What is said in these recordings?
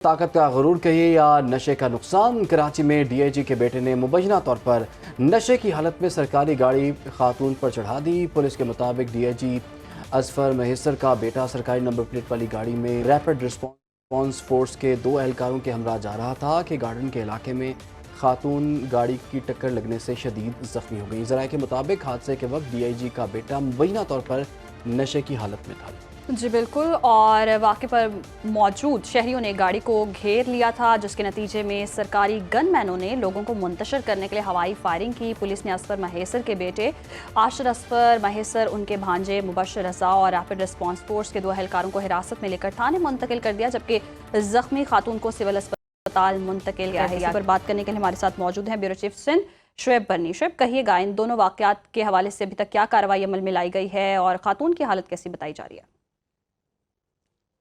ताकत का गुरूर कहिए या नशे का नुकसान, कराची में डीआईजी के बेटे ने मुबैना तौर पर नशे की हालत में सरकारी गाड़ी खातून पर चढ़ा दी। पुलिस के मुताबिक डीआईजी असफर महेसर का बेटा सरकारी नंबर प्लेट वाली गाड़ी में रैपिड रिस्पॉन्स फोर्स के 2 एहलकारों के हमरा जा रहा था कि गार्डन के इलाके में खातून गाड़ी की टक्कर लगने से शदीद जख्मी हो गई। ज़राए के मुताबिक हादसे के वक्त डीआईजी का बेटा मुबैना तौर पर नशे की हालत में था। जी बिल्कुल, और वाक़े पर मौजूद शहरियों ने गाड़ी को घेर लिया था, जिसके नतीजे में सरकारी गनमैनों ने लोगों को मुंतशिर करने के लिए हवाई फायरिंग की। पुलिस ने असफर महेसर के बेटे आशिर असफर महेसर, उनके भांजे मुबशर रज़ा और रैपिड रिस्पॉन्स फोर्स के 2 एहलकारों को हिरासत में लेकर थाने मुंतकिल कर दिया, जबकि जख्मी खातून को सिविल अस्पताल मुंतकिल किया है। इस पर बात करने के लिए हमारे साथ मौजूद हैं ब्यूरो चीफ सिंध शुएब बर्नी। शुएब, कहिएगा इन दोनों वाक़यात के हवाले से अभी तक क्या कार्रवाई अमल में लाई गई है और खातून की हालत कैसी बताई जा रही है?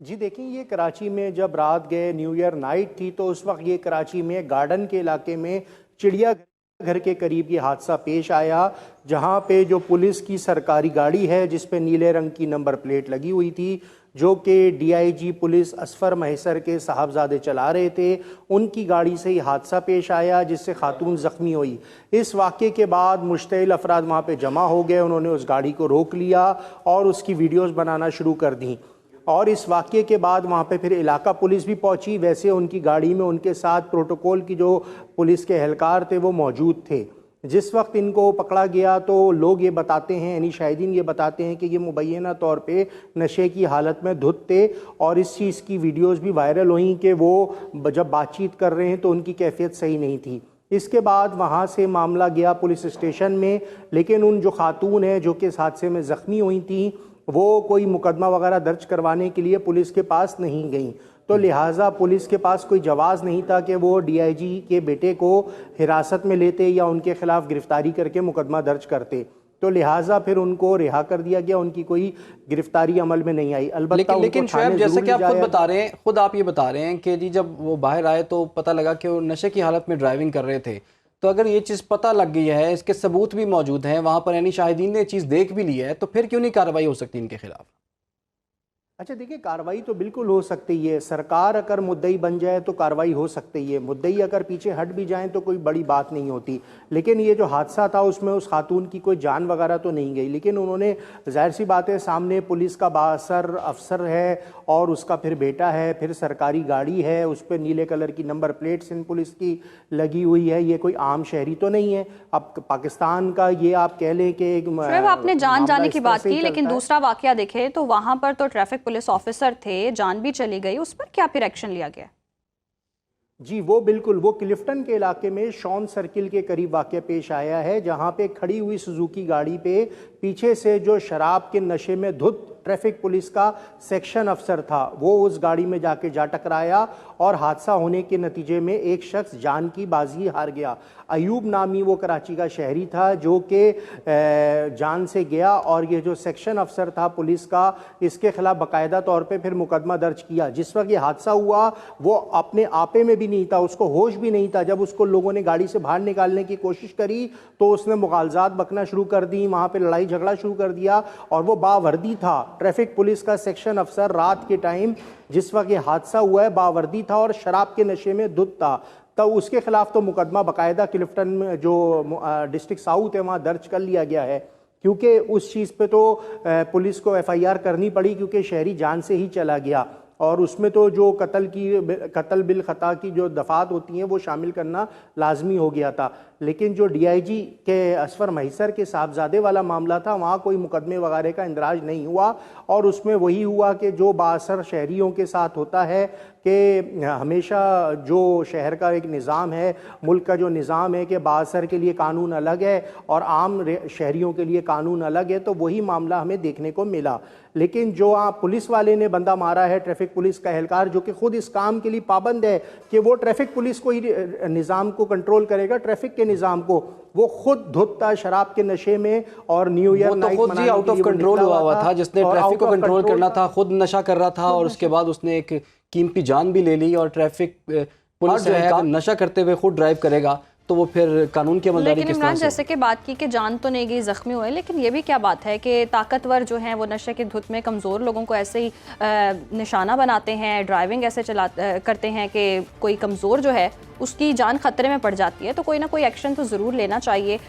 जी देखिए, ये कराची में जब रात गए न्यू ईयर नाइट थी तो उस वक्त ये कराची में गार्डन के इलाके में चिड़िया घर के करीब ये हादसा पेश आया, जहां पे जो पुलिस की सरकारी गाड़ी है जिस पे नीले रंग की नंबर प्लेट लगी हुई थी, जो कि डीआईजी पुलिस असफर महेसर के साहबजादे चला रहे थे, उनकी गाड़ी से ही हादसा पेश आया जिससे खातून ज़ख्मी हुई। इस वाक़े के बाद मुश्तइल अफराद वहाँ पे जमा हो गए, उन्होंने उस गाड़ी को रोक लिया और उसकी वीडियोज़ बनाना शुरू कर दी। और इस वाक़े के बाद वहाँ पे फिर इलाका पुलिस भी पहुँची। वैसे उनकी गाड़ी में उनके साथ प्रोटोकॉल की जो पुलिस के एहलकार थे वो मौजूद थे। जिस वक्त इनको पकड़ा गया तो लोग ये बताते हैं, यानी शाहिदीन ये बताते हैं कि ये मुबैना तौर पे नशे की हालत में धुत थे और इस चीज़ की वीडियोज़ भी वायरल हुई कि वो जब बातचीत कर रहे हैं तो उनकी कैफियत सही नहीं थी। इसके बाद वहाँ से मामला गया पुलिस स्टेशन में, लेकिन उन जो खातून हैं जो कि इस हादसे में ज़ख्मी हुई थी वो कोई मुकदमा वगैरह दर्ज करवाने के लिए पुलिस के पास नहीं गई, तो लिहाजा पुलिस के पास कोई जवाज़ नहीं था कि वो डीआईजी के बेटे को हिरासत में लेते या उनके खिलाफ गिरफ्तारी करके मुकदमा दर्ज करते। तो लिहाजा फिर उनको रिहा कर दिया गया, उनकी कोई गिरफ्तारी अमल में नहीं आई। अलबत्ता लेकिन शुएब, जैसा कि आप खुद बता रहे हैं, खुद आप ये बता रहे हैं कि जी जब वो बाहर आए तो पता लगा कि वो नशे की हालत में ड्राइविंग कर रहे थे। तो अगर ये चीज़ पता लग गई है, इसके सबूत भी मौजूद हैं वहाँ पर, यानी शाहिदीन ने चीज़ देख भी ली है, तो फिर क्यों नहीं कार्रवाई हो सकती इनके खिलाफ? अच्छा देखिए, कार्रवाई तो बिल्कुल हो सकती है। सरकार अगर मुद्दई बन जाए तो कार्रवाई हो सकती है, मुद्दई अगर पीछे हट भी जाएं तो कोई बड़ी बात नहीं होती। लेकिन ये जो हादसा था उसमें उस खातून की कोई जान वगैरह तो नहीं गई, लेकिन उन्होंने जाहिर सी बात है सामने पुलिस का बाअसर अफसर है और उसका फिर बेटा है, फिर सरकारी गाड़ी है, उस पर नीले कलर की नंबर प्लेट सिंध पुलिस की लगी हुई है, ये कोई आम शहरी तो नहीं है। अब पाकिस्तान का ये आप कह लें कि आपने जान जाने की बात की, लेकिन दूसरा वाकया देखें तो वहां पर तो ट्रैफिक पुलिस ऑफिसर थे, जान भी चली गई, उस पर क्या फिर एक्शन लिया गया? जी वो बिल्कुल, वो क्लिफ्टन के इलाके में शॉन सर्किल के करीब वाक़या पेश आया है, जहां पे खड़ी हुई सुजुकी गाड़ी पे पीछे से जो शराब के नशे में धुत ट्रैफिक पुलिस का सेक्शन अफसर था वो उस गाड़ी में जाके जा टकराया और हादसा होने के नतीजे में एक शख्स जान की बाजी हार गया। अयूब नामी वो कराची का शहरी था जो कि जान से गया, और ये जो सेक्शन अफसर था पुलिस का, इसके खिलाफ बाकायदा तौर पे फिर मुकदमा दर्ज किया। जिस वक्त ये हादसा हुआ वो अपने आपे में भी नहीं था, उसको होश भी नहीं था। जब उसको लोगों ने गाड़ी से बाहर निकालने की कोशिश करी तो उसने मुगालजात बकना शुरू कर दी, वहाँ पर लड़ाई झगड़ा शुरू कर दिया, और वो बावर्दी था ट्रैफिक पुलिस का सेक्शन अफसर। रात के टाइम जिस वक्त ये हादसा हुआ है बावर्दी था और शराब के नशे में धुत था, तब उसके खिलाफ तो मुकदमा बाकायदा क्लिफ्टन में जो डिस्ट्रिक्ट साउथ है वहाँ दर्ज कर लिया गया है, क्योंकि उस चीज़ पे तो पुलिस को एफआईआर करनी पड़ी क्योंकि शहरी जान से ही चला गया, और उसमें तो जो कत्ल बिल खता की जो दफ़ात होती हैं वो शामिल करना लाजमी हो गया था। लेकिन जो डीआईजी के असफर महेसर के साहबजादे वाला मामला था वहाँ कोई मुकदमे वगैरह का इंदराज नहीं हुआ, और उसमें वही हुआ कि जो बाअसर शहरियों के साथ होता है कि हमेशा जो शहर का एक निज़ाम है, मुल्क का जो निज़ाम है कि बाअसर के लिए कानून अलग है और आम शहरियों के लिए कानून अलग है, तो वही मामला हमें देखने को मिला। लेकिन जो पुलिस वाले ने बंदा मारा है, ट्रैफिक पुलिस का एहलकार जो कि खुद इस काम के लिए पाबंद है कि वो ट्रैफिक पुलिस को ही निज़ाम को कंट्रोल करेगा, ट्रैफिक के निज़ाम को, वो खुद धुतता शराब के नशे में और न्यू ईयर नाइट मनाने के लिए आउट ऑफ कंट्रोल हुआ था, जिसने ट्रैफिक को कंट्रोल करना था खुद नशा कर रहा था, और उसके बाद उसने एक कीमती जान भी ले ली। और ट्रैफिक पुलिस जो है नशा करते हुए खुद ड्राइव करेगा तो वो फिर कानून की अमलदारी लेकिन किस तरह इमरान से जैसे कि बात की कि जान तो नहीं गई, जख्मी हुए, लेकिन ये भी क्या बात है कि ताकतवर जो हैं वो नशे की धुत में कमज़ोर लोगों को ऐसे ही निशाना बनाते हैं, ड्राइविंग ऐसे करते हैं कि कोई कमज़ोर जो है उसकी जान खतरे में पड़ जाती है, तो कोई ना कोई एक्शन तो ज़रूर लेना चाहिए।